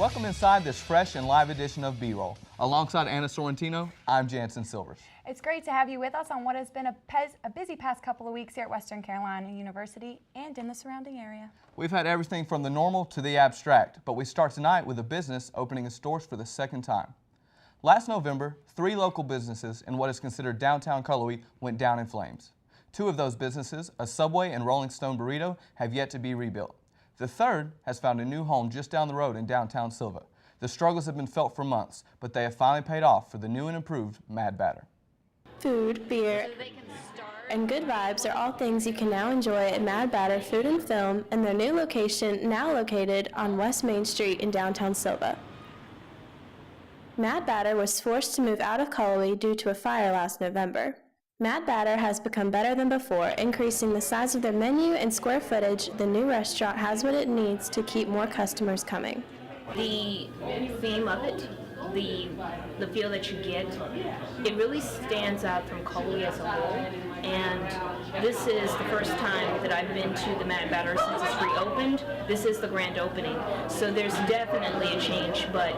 Welcome inside this fresh and live edition of B-Roll. Alongside Anna Sorrentino, I'm Jansen Silvers. It's great to have you with us on what has been a busy past couple of weeks here at Western Carolina University and in the surrounding area. We've had everything from the normal to the abstract, but we start tonight with a business opening its doors for the second time. Last November, 3 local businesses in what is considered downtown Cullowhee went down in flames. 2 of those businesses, a Subway and Rolling Stone Burrito, have yet to be rebuilt. The third has found a new home just down the road in downtown Silva. The struggles have been felt for months, but they have finally paid off for the new and improved Mad Batter. Food, beer, and good vibes are all things you can now enjoy at Mad Batter Food and Film and their new location now located on West Main Street in downtown Silva. Mad Batter was forced to move out of Cullowhee due to a fire last November. Mad Batter has become better than before, increasing the size of their menu and square footage. The new restaurant has what it needs to keep more customers coming. The theme of it, the feel that you get, it really stands out from Cullowhee as a whole. And this is the first time that I've been to the Mad Batter since it's reopened. This is the grand opening, so there's definitely a change, but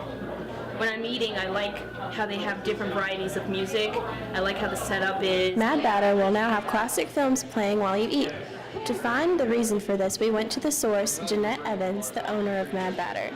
when I'm eating, I like how they have different varieties of music. I like how the setup is. Mad Batter will now have classic films playing while you eat. To find the reason for this, we went to the source, Jeanette Evans, the owner of Mad Batter.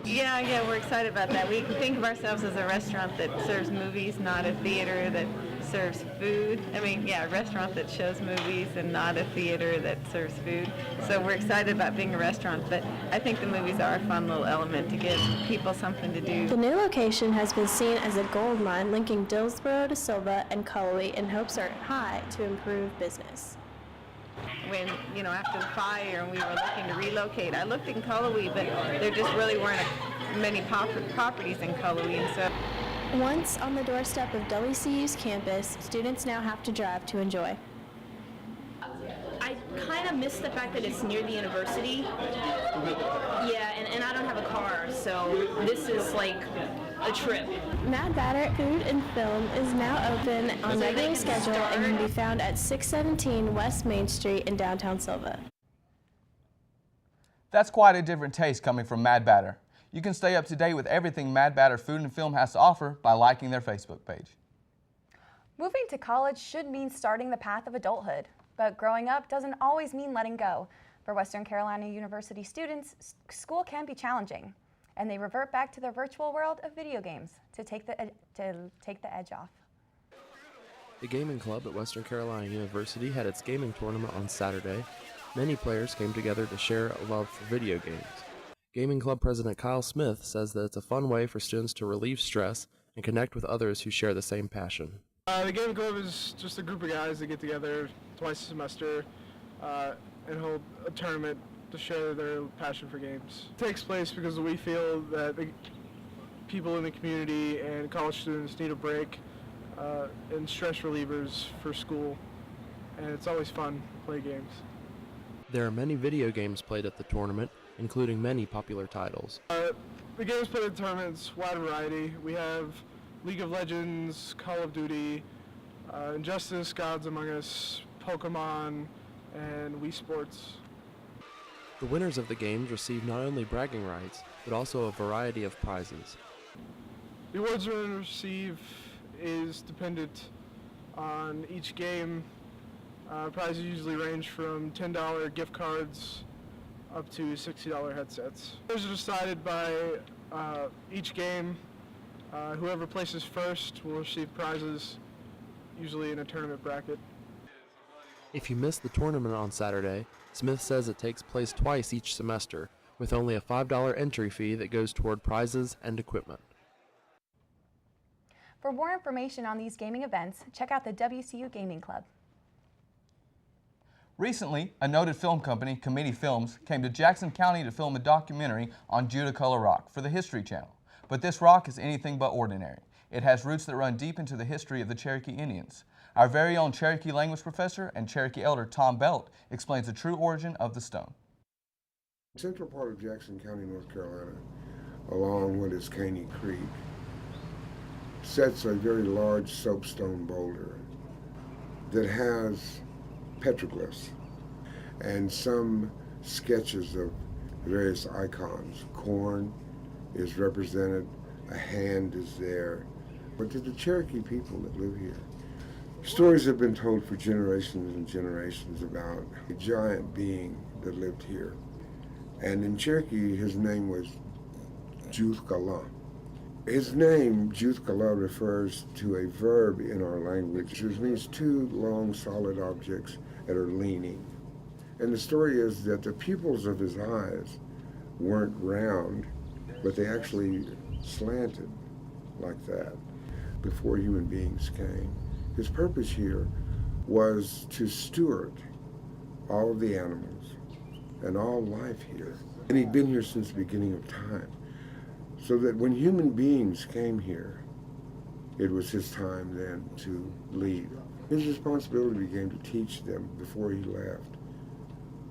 Yeah, we're excited about that. We think of ourselves as a restaurant that serves movies, not a theater that serves food. A restaurant that shows movies and not a theater that serves food. So we're excited about being a restaurant, but I think the movies are a fun little element to give people something to do. The new location has been seen as a gold mine linking Dillsboro to Silva and Cullowhee, and hopes are high to improve business. When, after the fire and we were looking to relocate, I looked in Cullowhee, but there just really weren't many properties in Cullowhee, and so once on the doorstep of WCU's campus, students now have to drive to enjoy. I kind of miss the fact that it's near the university. Yeah, and I don't have a car, so this is like a trip. Mad Batter Food and Film is now open on regular schedule and can be found at 617 West Main Street in downtown Silva. That's quite a different taste coming from Mad Batter. You can stay up to date with everything Mad Batter Food and Film has to offer by liking their Facebook page. Moving to college should mean starting the path of adulthood, but growing up doesn't always mean letting go. For Western Carolina University students, school can be challenging, and they revert back to their virtual world of video games to take the edge off. The gaming club at Western Carolina University had its gaming tournament on Saturday. Many players came together to share a love for video games. Gaming Club President Kyle Smith says that it's a fun way for students to relieve stress and connect with others who share the same passion. The Gaming Club is just a group of guys that get together twice a semester and hold a tournament to share their passion for games. It takes place because we feel that the people in the community and college students need a break and stress relievers for school, and it's always fun to play games. There are many video games played at the tournament, including many popular titles. The games played at the tournament is wide variety. We have League of Legends, Call of Duty, Injustice, Gods Among Us, Pokemon, and Wii Sports. The winners of the games receive not only bragging rights, but also a variety of prizes. The awards we're going to receive is dependent on each game. Prizes usually range from $10 gift cards up to $60 headsets. Those are decided by each game. Whoever places first will receive prizes, usually in a tournament bracket. If you missed the tournament on Saturday, Smith says it takes place twice each semester, with only a $5 entry fee that goes toward prizes and equipment. For more information on these gaming events, check out the WCU Gaming Club. Recently, a noted film company, Committee Films, came to Jackson County to film a documentary on Judaculla Rock for the History Channel. But this rock is anything but ordinary. It has roots that run deep into the history of the Cherokee Indians. Our very own Cherokee language professor and Cherokee elder Tom Belt explains the true origin of the stone. The central part of Jackson County, North Carolina, along what is Caney Creek, sets a very large soapstone boulder that has petroglyphs and some sketches of various icons. Corn is represented, a hand is there. But to the Cherokee people that live here, stories have been told for generations and generations about a giant being that lived here. And in Cherokee, his name was Juthkala. His name, Juthkala, refers to a verb in our language, which means two long, solid objects that are leaning. And the story is that the pupils of his eyes weren't round, but they actually slanted like that before human beings came. His purpose here was to steward all of the animals and all life here. And he'd been here since the beginning of time. So that when human beings came here, it was his time then to leave. His responsibility became to teach them before he left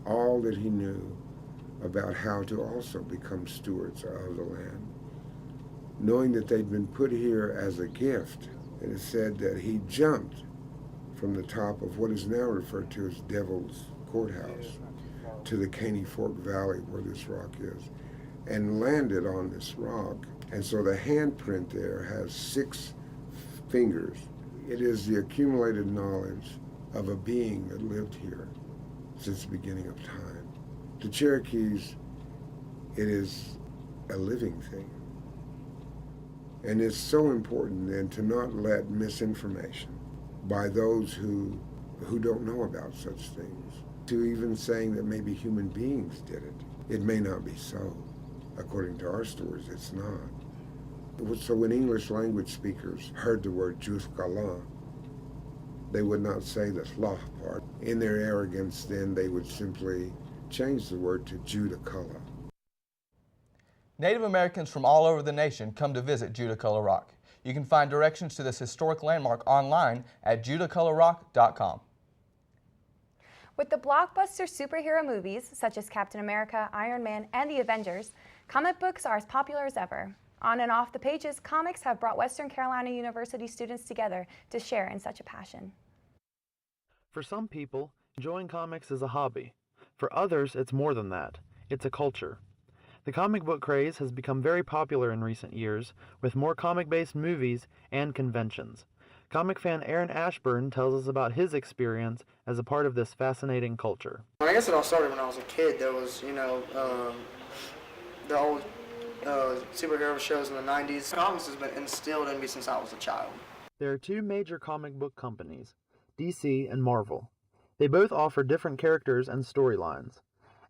all that he knew about how to also become stewards of the land. Knowing that they'd been put here as a gift, and it said that he jumped from the top of what is now referred to as Devil's Courthouse to the Caney Fork Valley where this rock is, and landed on this rock. And so the handprint there has 6 fingers. It is the accumulated knowledge of a being that lived here since the beginning of time. To Cherokees, it is a living thing. And it's so important then to not let misinformation by those who don't know about such things, to even saying that maybe human beings did it. It may not be so. According to our stories, it's not. So when English language speakers heard the word Juthkala, they would not say the Hlah part. In their arrogance, then they would simply change the word to Judaculla. Native Americans from all over the nation come to visit Judaculla Rock. You can find directions to this historic landmark online at judacullarock.com. With the blockbuster superhero movies, such as Captain America, Iron Man, and the Avengers, comic books are as popular as ever. On and off the pages, comics have brought Western Carolina University students together to share in such a passion. For some people, enjoying comics is a hobby. For others, it's more than that. It's a culture. The comic book craze has become very popular in recent years, with more comic-based movies and conventions. Comic fan Aaron Ashburn tells us about his experience as a part of this fascinating culture. I guess it all started when I was a kid. There was, the old superhero shows in the 90s. Comics has been instilled in me since I was a child. There are 2 major comic book companies, DC and Marvel. They both offer different characters and storylines.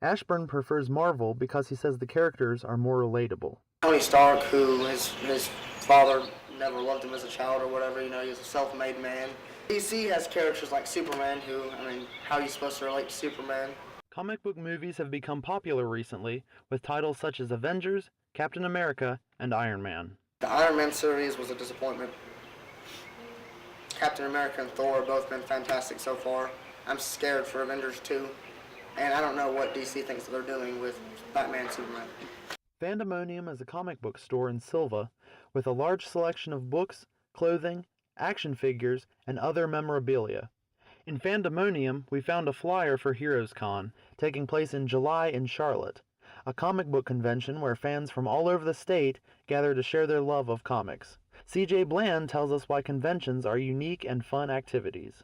Ashburn prefers Marvel because he says the characters are more relatable. Tony Stark, who his father never loved him as a child or whatever, he was a self-made man. DC has characters like Superman, who, how are you supposed to relate to Superman? Comic book movies have become popular recently, with titles such as Avengers, Captain America, and Iron Man. The Iron Man series was a disappointment. Captain America and Thor have both been fantastic so far. I'm scared for Avengers 2, and I don't know what DC thinks they're doing with Batman and Superman. Fandemonium is a comic book store in Silva with a large selection of books, clothing, action figures, and other memorabilia. In Fandemonium, we found a flyer for Heroes Con, taking place in July in Charlotte, a comic book convention where fans from all over the state gather to share their love of comics. CJ Bland tells us why conventions are unique and fun activities.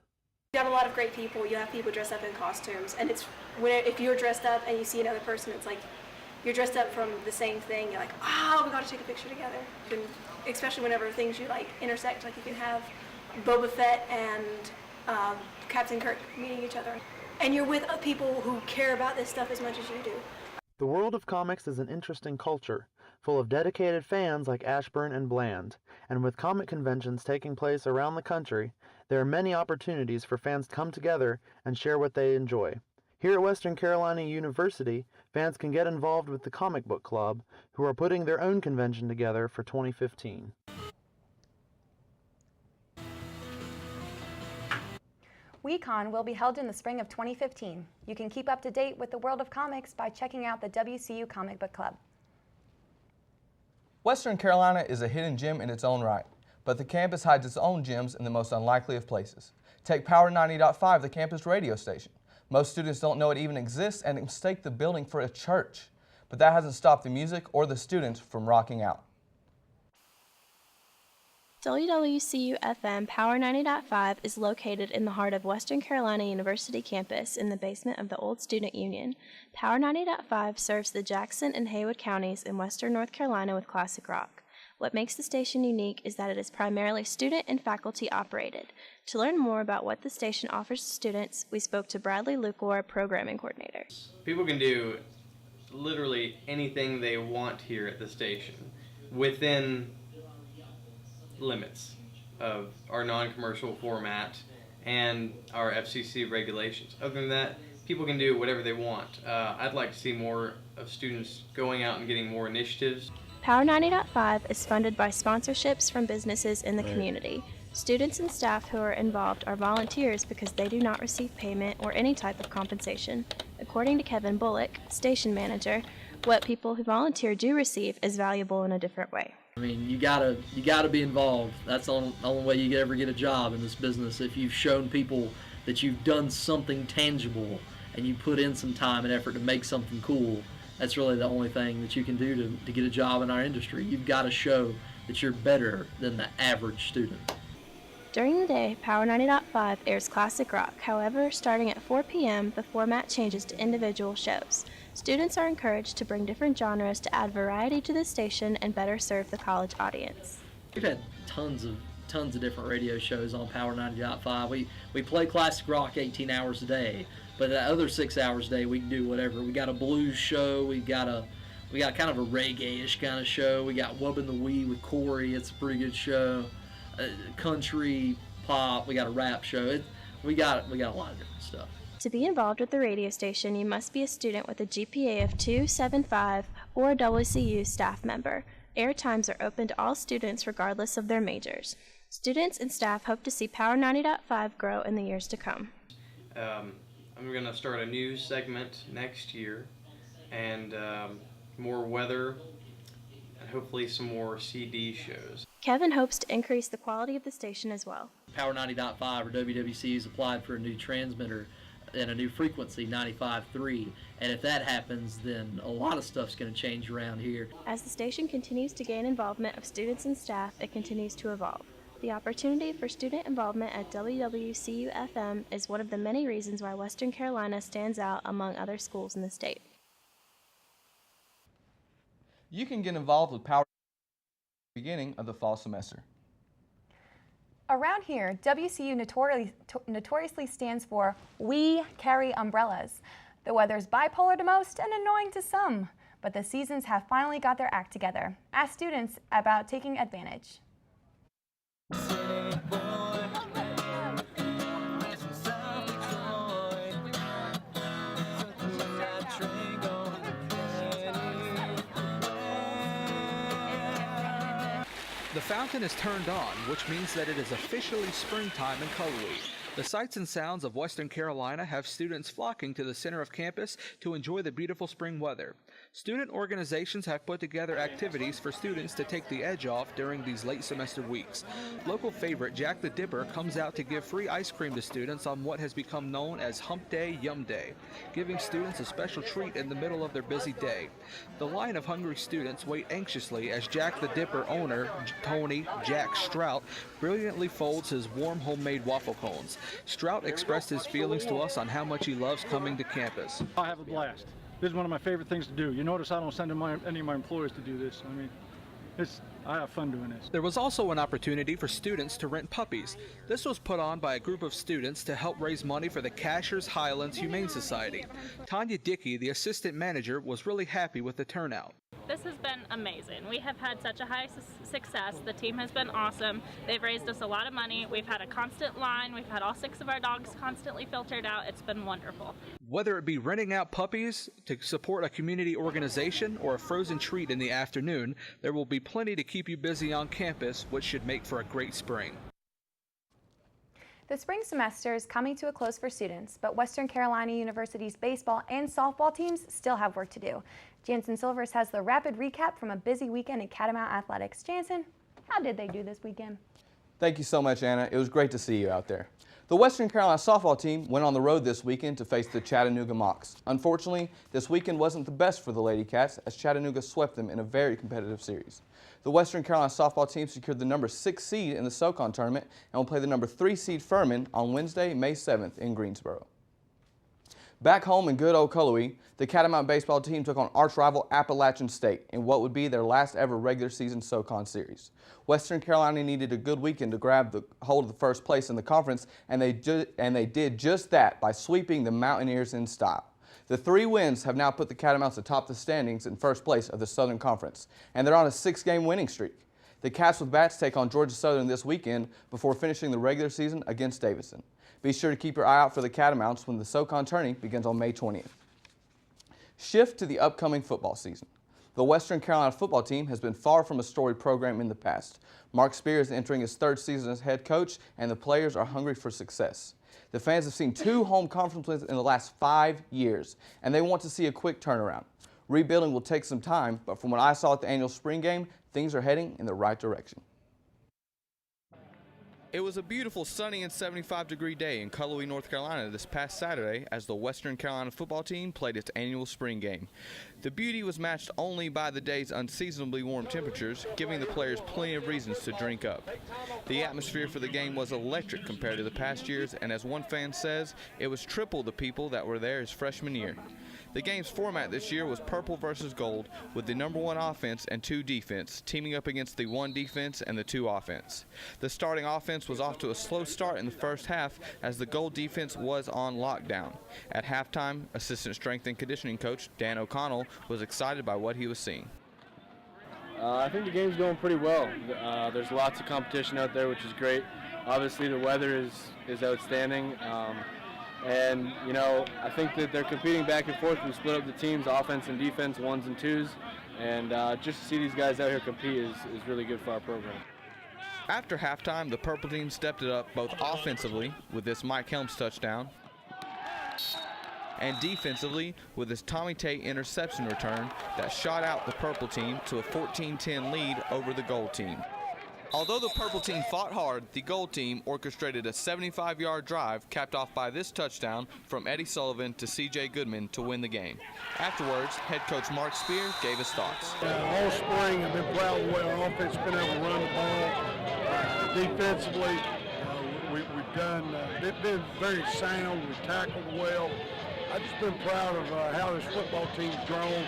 You have a lot of great people. You have people dressed up in costumes, and if you're dressed up and you see another person, it's like you're dressed up from the same thing. You're like, oh, we got to take a picture together. And especially whenever things you like intersect, like you can have Boba Fett and Captain Kirk meeting each other, and you're with people who care about this stuff as much as you do. The world of comics is an interesting culture, full of dedicated fans like Ashburn and Bland, and with comic conventions taking place around the country, there are many opportunities for fans to come together and share what they enjoy. Here at Western Carolina University, fans can get involved with the Comic Book Club, who are putting their own convention together for 2015. WeCon will be held in the spring of 2015. You can keep up to date with the world of comics by checking out the WCU Comic Book Club. Western Carolina is a hidden gem in its own right, but the campus hides its own gems in the most unlikely of places. Take Power 90.5, the campus radio station. Most students don't know it even exists and mistake the building for a church. but that hasn't stopped the music or the students from rocking out. WWCU-FM Power 90.5 is located in the heart of Western Carolina University campus in the basement of the Old Student Union. Power 90.5 serves the Jackson and Haywood counties in western North Carolina with classic rock. What makes the station unique is that it is primarily student and faculty operated. To learn more about what the station offers to students, we spoke to Bradley Lucor, programming coordinator. People can do literally anything they want here at the station within limits of our non-commercial format and our FCC regulations. Other than that, people can do whatever they want. I'd like to see more of students going out and getting more initiatives. Power 90.5 is funded by sponsorships from businesses in the community. Students and staff who are involved are volunteers because they do not receive payment or any type of compensation. According to Kevin Bullock, station manager, what people who volunteer do receive is valuable in a different way. I mean, you gotta be involved. That's the only way you ever get a job in this business. If you've shown people that you've done something tangible and you put in some time and effort to make something cool, that's really the only thing that you can do to get a job in our industry. You've got to show that you're better than the average student. During the day, Power 90.5 airs classic rock. However, starting at 4 p.m., the format changes to individual shows. Students are encouraged to bring different genres to add variety to the station and better serve the college audience. We've had tons of different radio shows on Power 90.5. We play classic rock 18 hours a day, but the other 6 hours a day we can do whatever. We got a blues show, we got kind of a reggae-ish kind of show. We got Wubbin' the Wee with Corey, it's a pretty good show. Country, pop, we got a rap show. We got a lot of different stuff. To be involved with the radio station, you must be a student with a GPA of 2.75 or a WCU staff member. Air times are open to all students regardless of their majors. Students and staff hope to see Power 90.5 grow in the years to come. I'm going to start a news segment next year, and more weather, and hopefully some more CD shows. Kevin hopes to increase the quality of the station as well. Power 90.5 or WWC has applied for a new transmitter and a new frequency, 95.3, and if that happens, then a lot of stuff's going to change around here. As the station continues to gain involvement of students and staff, it continues to evolve. The opportunity for student involvement at WWCU-FM is one of the many reasons why Western Carolina stands out among other schools in the state. You can get involved with Power at the beginning of the fall semester. Around here, WCU notoriously stands for We Carry Umbrellas. The weather's bipolar to most and annoying to some, but the seasons have finally got their act together. Ask students about taking advantage. The fountain is turned on, which means that it is officially springtime in Cullowhee. The sights and sounds of Western Carolina have students flocking to the center of campus to enjoy the beautiful spring weather. Student organizations have put together activities for students to take the edge off during these late semester weeks. Local favorite Jack the Dipper comes out to give free ice cream to students on what has become known as Hump Day Yum Day, giving students a special treat in the middle of their busy day. The line of hungry students wait anxiously as Jack the Dipper owner, Tony Jack Strout, brilliantly folds his warm homemade waffle cones. Strout expressed his feelings to us on how much he loves coming to campus. I have a blast. This is one of my favorite things to do. You notice I don't send any of my employees to do this. I mean, I have fun doing this. There was also an opportunity for students to rent puppies. This was put on by a group of students to help raise money for the Cashers Highlands Humane Society. Tanya Dickey, the assistant manager, was really happy with the turnout. This has been amazing. We have had such a high success. The team has been awesome. They've raised us a lot of money. We've had a constant line. We've had all 6 of our dogs constantly filtered out. It's been wonderful. Whether it be renting out puppies to support a community organization or a frozen treat in the afternoon, there will be plenty to keep you busy on campus, which should make for a great spring. The spring semester is coming to a close for students, but Western Carolina University's baseball and softball teams still have work to do. Jansen Silvers has the rapid recap from a busy weekend in Catamount Athletics. Jansen, how did they do this weekend? Thank you so much, Anna. It was great to see you out there. The Western Carolina softball team went on the road this weekend to face the Chattanooga Mocs. Unfortunately, this weekend wasn't the best for the Lady Cats as Chattanooga swept them in a very competitive series. The Western Carolina softball team secured the number 6 seed in the SoCon tournament and will play the number 3 seed Furman on Wednesday, May 7th in Greensboro. Back home in good old Cullowhee, the Catamount baseball team took on arch rival Appalachian State in what would be their last ever regular season SoCon series. Western Carolina needed a good weekend to grab the hold of the first place in the conference, and they did just that by sweeping the Mountaineers in style. The 3 wins have now put the Catamounts atop the standings in first place of the Southern Conference, and they're on a 6-game winning streak. The Cats with Bats take on Georgia Southern this weekend before finishing the regular season against Davidson. Be sure to keep your eye out for the Catamounts when the SoCon tourney begins on May 20th. Shift to the upcoming football season. The Western Carolina football team has been far from a storied program in the past. Mark Spear is entering his 3rd season as head coach, and the players are hungry for success. The fans have seen 2 home conference wins in the last 5 years, and they want to see a quick turnaround. Rebuilding will take some time, but from what I saw at the annual spring game, things are heading in the right direction. It was a beautiful sunny and 75-degree day in Cullowhee, North Carolina this past Saturday as the Western Carolina football team played its annual spring game. The beauty was matched only by the day's unseasonably warm temperatures, giving the players plenty of reasons to drink up. The atmosphere for the game was electric compared to the past years, and as one fan says, it was triple the people that were there his freshman year. The game's format this year was purple versus gold, with the number 1 offense and 2 defense teaming up against the 1 defense and the 2 offense. The starting offense was off to a slow start in the first half as the gold defense was on lockdown. At halftime, assistant strength and conditioning coach Dan O'Connell was excited by what he was seeing. I think the game's going pretty well. There's lots of competition out there, which is great. Obviously, the weather is outstanding. And, you know, I think that they're competing back and forth. We split up the teams, offense and defense, 1s and 2s. And just to see these guys out here compete is really good for our program. After halftime, the purple team stepped it up both offensively with this Mike Helms touchdown and defensively with his Tommy Tate interception return that shot out the purple team to a 14-10 lead over the gold team. Although the purple team fought hard, the gold team orchestrated a 75-yard drive capped off by this touchdown from Eddie Sullivan to C.J. Goodman to win the game. Afterwards, head coach Mark Spear gave his thoughts. All spring, I've been proud of the way our offense has been able to run the ball. Defensively, we've done, they've been very sound, we've tackled well. I've just been proud of how this football team's grown.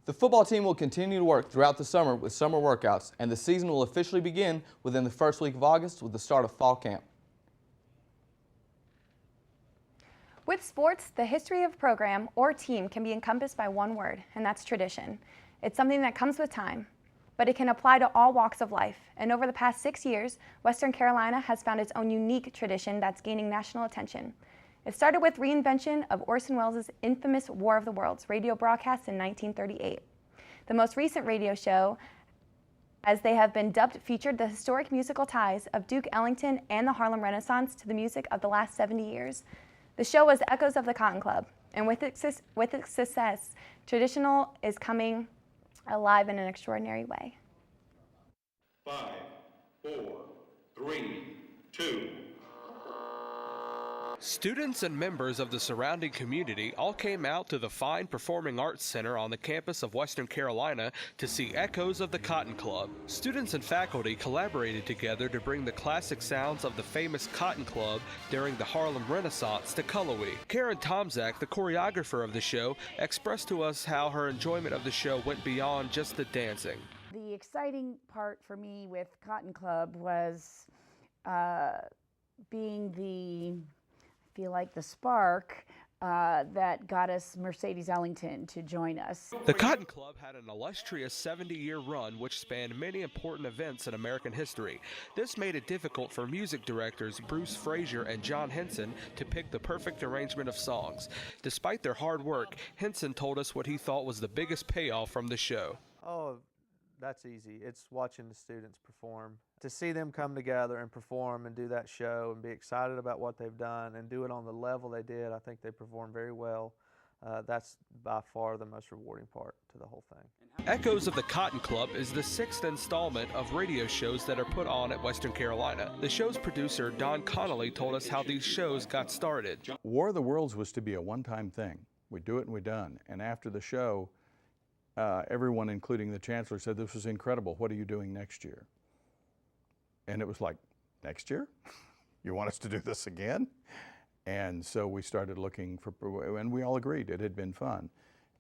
The football team will continue to work throughout the summer with summer workouts, and the season will officially begin within the first week of August with the start of fall camp. With sports, the history of a program or team can be encompassed by one word, and that's tradition. It's something that comes with time, but it can apply to all walks of life. And over the past 6 years, Western Carolina has found its own unique tradition that's gaining national attention. It started with reinvention of Orson Welles' infamous War of the Worlds radio broadcast in 1938. The most recent radio show, as they have been dubbed, featured the historic musical ties of Duke Ellington and the Harlem Renaissance to the music of the last 70 years. The show was Echoes of the Cotton Club, and with its success, traditional is coming alive in an extraordinary way. 5, 4, 3, 2. Students and members of the surrounding community all came out to the Fine Performing Arts Center on the campus of Western Carolina to see Echoes of the Cotton Club. Students and faculty collaborated together to bring the classic sounds of the famous Cotton Club during the Harlem Renaissance to Cullowhee. Karen Tomczak, the choreographer of the show, expressed to us how her enjoyment of the show went beyond just the dancing. The exciting part for me with Cotton Club was being the spark that got us Mercedes Ellington to join us. The Cotton Club had an illustrious 70-year run which spanned many important events in American history. This made it difficult for music directors Bruce Frazier and John Henson to pick the perfect arrangement of songs. Despite their hard work, Henson told us what he thought was the biggest payoff from the show. Oh, that's easy. It's watching the students perform. To see them come together and perform and do that show and be excited about what they've done and do it on the level they did, I think they performed very well. that's by far the most rewarding part to the whole thing. Echoes of the Cotton Club is the 6th installment of radio shows that are put on at Western Carolina. The show's producer, Don Connolly, told us how these shows got started. War of the Worlds was to be a one-time thing. We do it and we're done. And after the show, everyone, including the chancellor, said, "This was incredible. What are you doing next year?" And it was like, next year? You want us to do this again? And so we started looking for, and we all agreed it had been fun.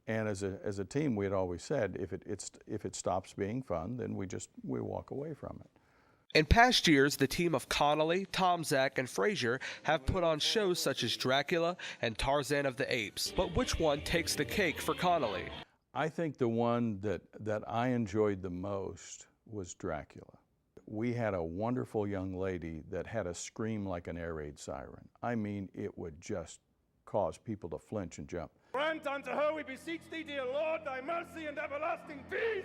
And as a team, we had always said, if it stops being fun, then we walk away from it. In past years, the team of Connolly, Tomczak, and Frazier have put on shows such as Dracula and Tarzan of the Apes. But which one takes the cake for Connolly? I think the one that I enjoyed the most was Dracula. We had a wonderful young lady that had a scream like an air raid siren. I mean, it would just cause people to flinch and jump. Grant unto her, we beseech thee, dear Lord, thy mercy and everlasting peace.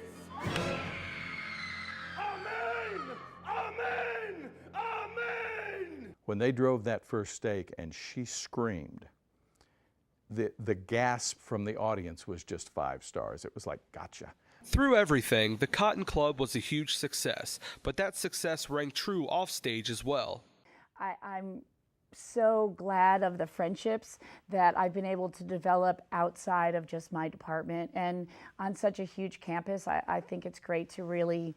Amen! Amen! Amen! When they drove that first stake and she screamed, the gasp from the audience was just 5 stars. It was like, gotcha. Through everything, the Cotton Club was a huge success, but that success rang true offstage as well. I'm so glad of the friendships that I've been able to develop outside of just my department. And on such a huge campus, I think it's great to really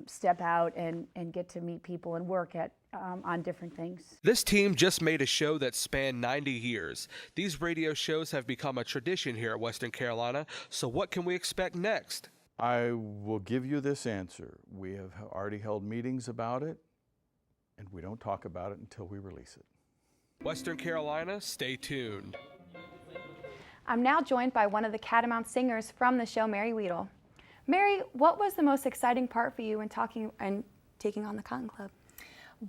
step out and get to meet people and work on different things. This team just made a show that spanned 90 years. These radio shows have become a tradition here at Western Carolina, so what can we expect next? I will give you this answer. We have already held meetings about it, and we don't talk about it until we release it. Western Carolina, stay tuned. I'm now joined by one of the Catamount singers from the show, Mary Weedle. Mary, what was the most exciting part for you in taking on the Cotton Club?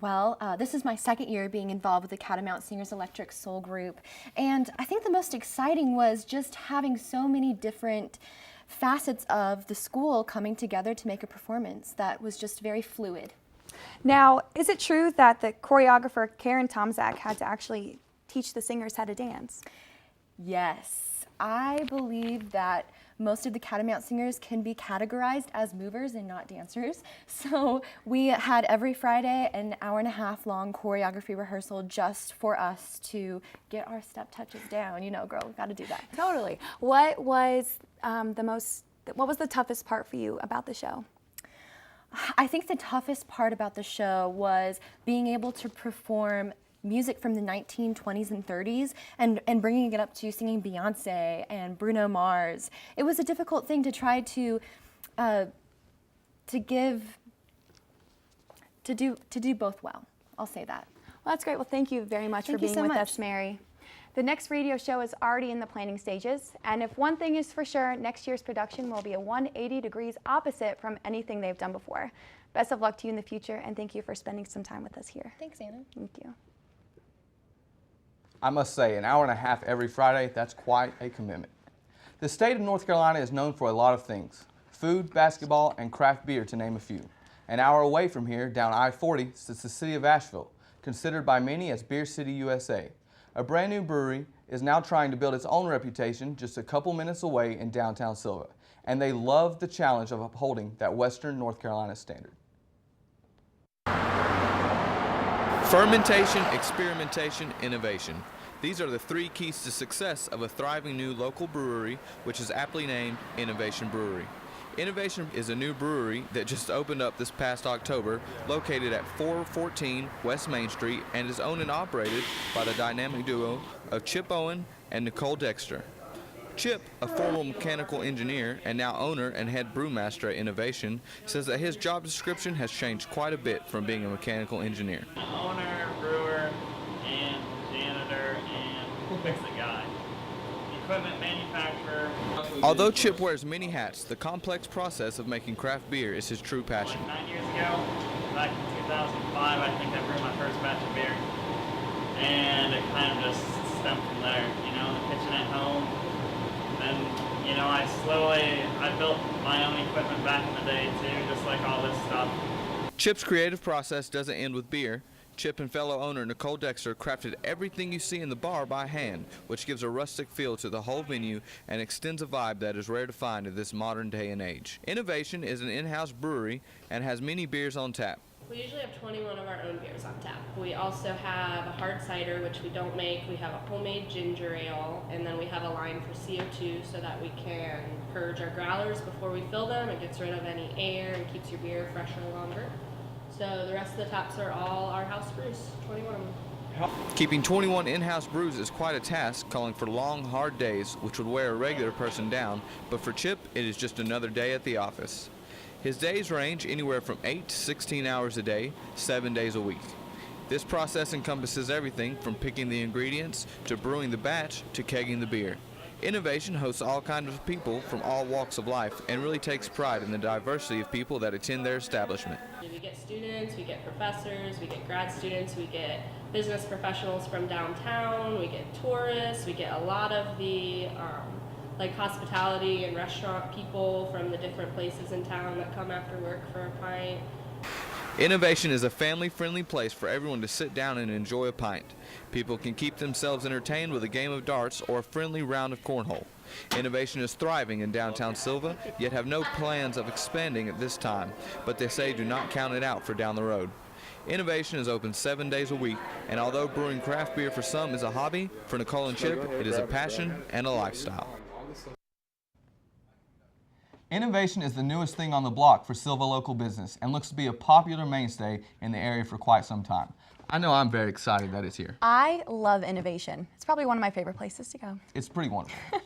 Well, this is my 2nd year being involved with the Catamount Singers Electric Soul Group, and I think the most exciting was just having so many different facets of the school coming together to make a performance that was just very fluid. Now, is it true that the choreographer Karen Tomczak had to actually teach the singers how to dance? Yes, I believe that most of the Catamount singers can be categorized as movers and not dancers. So we had every Friday an 1.5-hour long choreography rehearsal just for us to get our step touches down. You know, girl, we got to do that. Totally. What was the toughest part for you about the show? I think the toughest part about the show was being able to perform music from the 1920s and 30s and bringing it up to singing Beyonce and Bruno Mars. It was a difficult thing to try to do both well. I'll say that. Well, that's great. Well, thank you very much for being with us, Mary. The next radio show is already in the planning stages, and if one thing is for sure, next year's production will be a 180 degrees opposite from anything they've done before. Best of luck to you in the future, and thank you for spending some time with us here. Thanks, Anna. Thank you. I must say, an 1.5 hours every Friday, that's quite a commitment. The state of North Carolina is known for a lot of things: food, basketball, and craft beer, to name a few. An hour away from here, down I-40, sits the city of Asheville, considered by many as Beer City, USA. A brand new brewery is now trying to build its own reputation just a couple minutes away in downtown Sylva, and they love the challenge of upholding that Western North Carolina standard. Fermentation, experimentation, innovation. These are the 3 keys to success of a thriving new local brewery, which is aptly named Innovation Brewery. Innovation is a new brewery that just opened up this past October, located at 414 West Main Street, and is owned and operated by the dynamic duo of Chip Owen and Nicole Dexter. Chip, a former mechanical engineer and now owner and head brewmaster at Innovation, says that his job description has changed quite a bit from being a mechanical engineer. Owner, brewer, and janitor, and fix-it guy. Equipment manufacturer. Although Chip wears many hats, the complex process of making craft beer is his true passion. 9 years ago, back in 2005, I think I brewed my first batch of beer. And it kind of just stemmed from there, you know, the kitchen at home. And, you know, I built my own equipment back in the day too, just like all this stuff. Chip's creative process doesn't end with beer. Chip and fellow owner Nicole Dexter crafted everything you see in the bar by hand, which gives a rustic feel to the whole venue and extends a vibe that is rare to find in this modern day and age. Innovation is an in-house brewery and has many beers on tap. We usually have 21 of our own beers on tap. We also have a hard cider, which we don't make. We have a homemade ginger ale, and then we have a line for CO2 so that we can purge our growlers before we fill them. It gets rid of any air and keeps your beer fresher longer. So the rest of the taps are all our house brews, 21 of them. Keeping 21 in-house brews is quite a task, calling for long, hard days, which would wear a regular person down, but for Chip, it is just another day at the office. His days range anywhere from 8 to 16 hours a day, 7 days a week. This process encompasses everything from picking the ingredients, to brewing the batch, to kegging the beer. Innovation hosts all kinds of people from all walks of life and really takes pride in the diversity of people that attend their establishment. We get students, we get professors, we get grad students, we get business professionals from downtown, we get tourists, we get a lot of the like hospitality and restaurant people from the different places in town that come after work for a pint. Innovation is a family-friendly place for everyone to sit down and enjoy a pint. People can keep themselves entertained with a game of darts or a friendly round of cornhole. Innovation is thriving in downtown Silva, yet have no plans of expanding at this time, but they say do not count it out for down the road. Innovation is open 7 days a week, and although brewing craft beer for some is a hobby, for Nicole and Chip, it is a passion and a lifestyle. Innovation is the newest thing on the block for Silva local business and looks to be a popular mainstay in the area for quite some time. I know I'm very excited that it's here. I love Innovation. It's probably one of my favorite places to go. It's pretty wonderful.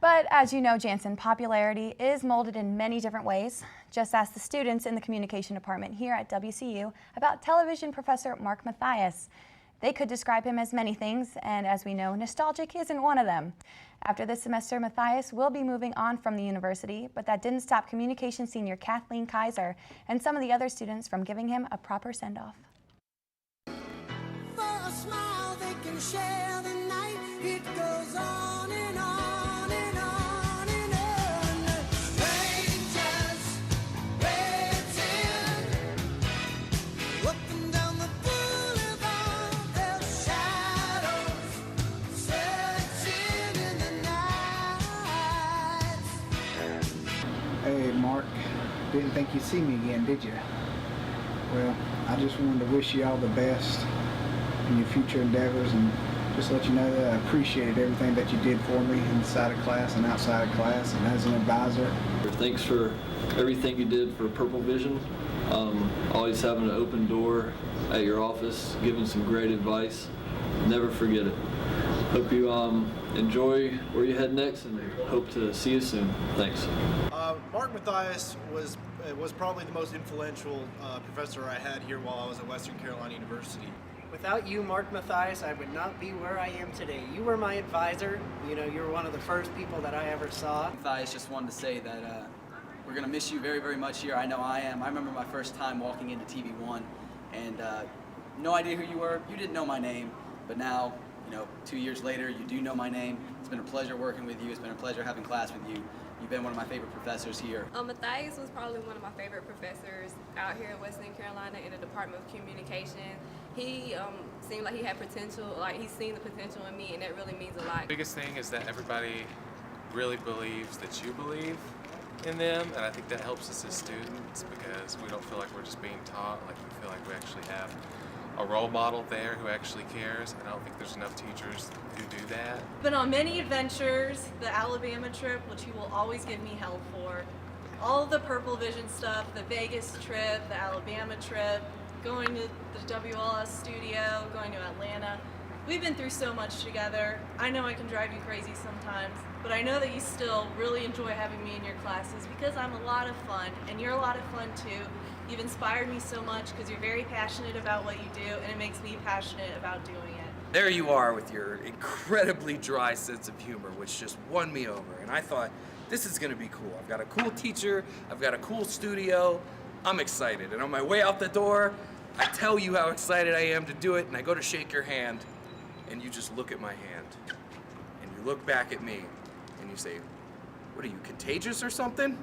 But as you know, Jansen, popularity is molded in many different ways. Just ask the students in the communication department here at WCU about television professor Mark Mathias. They could describe him as many things, and as we know, nostalgic isn't one of them. After this semester, Mathias will be moving on from the university, but that didn't stop communication senior Kathleen Kaiser and some of the other students from giving him a proper send-off. For a smile they can share the night. It goes on and on and on and on. Strangers waiting, walking down the boulevard, their shadows searching in the night. Hey, Mark. Didn't think you'd see me again, did you? Well, I just wanted to wish you all the best in your future endeavors and just let you know that I appreciated everything that you did for me inside of class and outside of class and as an advisor. Thanks for everything you did for Purple Vision. Always having an open door at your office, giving some great advice. Never forget it. Hope you enjoy where you head next and hope to see you soon. Thanks. Mark Mathias was probably the most influential professor I had here while I was at Western Carolina University. Without you, Mark Mathias, I would not be where I am today. You were my advisor. You know, you were one of the first people that I ever saw. Mathias, just wanted to say that we're going to miss you very, very much here. I know I am. I remember my first time walking into TV1 and no idea who you were. You didn't know my name, but now, 2 years later, you do know my name. It's been a pleasure working with you. It's been a pleasure having class with you. You've been one of my favorite professors here. Mathias was probably one of my favorite professors out here at Western Carolina in the Department of Communication. He seemed like he had potential, like he's seen the potential in me, and that really means a lot. The biggest thing is that everybody really believes that you believe in them, and I think that helps us as students because we don't feel like we're just being taught, like we feel like we actually have a role model there who actually cares, and I don't think there's enough teachers who do that. Been on many adventures, the Alabama trip, which he will always give me hell for, all of the Purple Vision stuff, the Vegas trip, the Alabama trip, going to the WLS studio, going to Atlanta. We've been through so much together. I know I can drive you crazy sometimes, but I know that you still really enjoy having me in your classes because I'm a lot of fun, and you're a lot of fun too. You've inspired me so much because you're very passionate about what you do, and it makes me passionate about doing it. There you are with your incredibly dry sense of humor, which just won me over. And I thought, this is gonna be cool. I've got a cool teacher, I've got a cool studio, I'm excited. And on my way out the door, I tell you how excited I am to do it, and I go to shake your hand, and you just look at my hand. And you look back at me, and you say, what are you, contagious or something?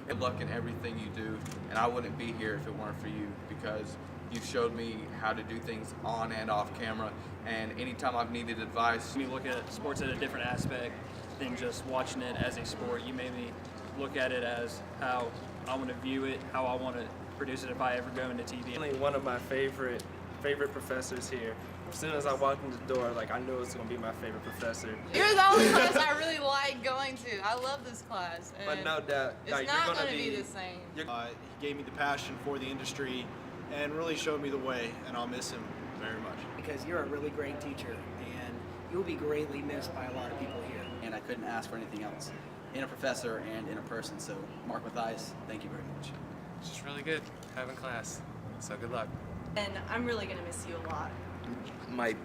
Good luck in everything you do, and I wouldn't be here if it weren't for you, because You've showed me how to do things on and off camera, and anytime I've needed advice. You look at sports at a different aspect than just watching it as a sport. You made me look at it as how I want to view it, how I want to produce it if I ever go into TV. One of my favorite professors here. As soon as I walked in the door, like I knew it was gonna be my favorite professor. You're the only class I really like going to. I love this class. And but no doubt, it's like, not you're going to be the same. He gave me the passion for the industry and really showed me the way, and I'll miss him very much. Because you're a really great teacher, and you'll be greatly missed by a lot of people here. And I couldn't ask for anything else in a professor and in a person. So, Mark Mathias, thank you very much. It's just really good having class. So good luck. And I'm really going to miss you a lot. My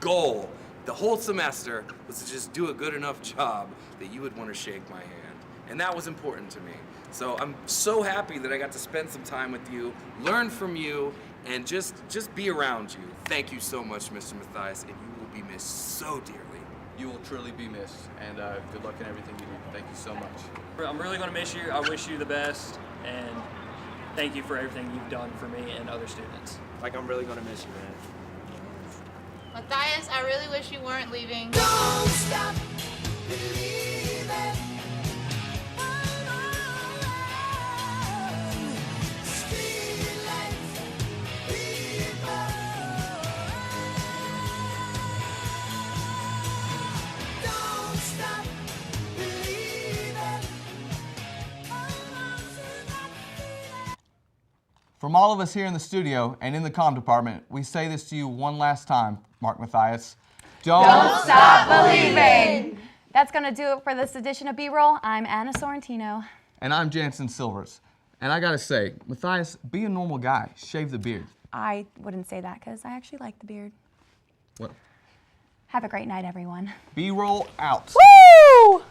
goal the whole semester was to just do a good enough job that you would want to shake my hand. And that was important to me. So I'm so happy that I got to spend some time with you, learn from you, and just be around you. Thank you so much, Mr. Mathias, and you will be missed so dearly. You will truly be missed, and good luck in everything you do. Thank you so much. I'm really going to miss you. I wish you the best, and thank you for everything you've done for me and other students. Like, I'm really gonna miss you, man. Mathias, I really wish you weren't leaving. Don't stop believing. Streetlights, people. Don't stop believing. From all of us here in the studio and in the comm department, we say this to you one last time, Mark Mathias. Don't stop believing! That's going to do it for this edition of B-Roll. I'm Anna Sorrentino. And I'm Jansen Silvers. And I gotta say, Mathias, be a normal guy. Shave the beard. I wouldn't say that because I actually like the beard. What? Have a great night, everyone. B-Roll out. Woo!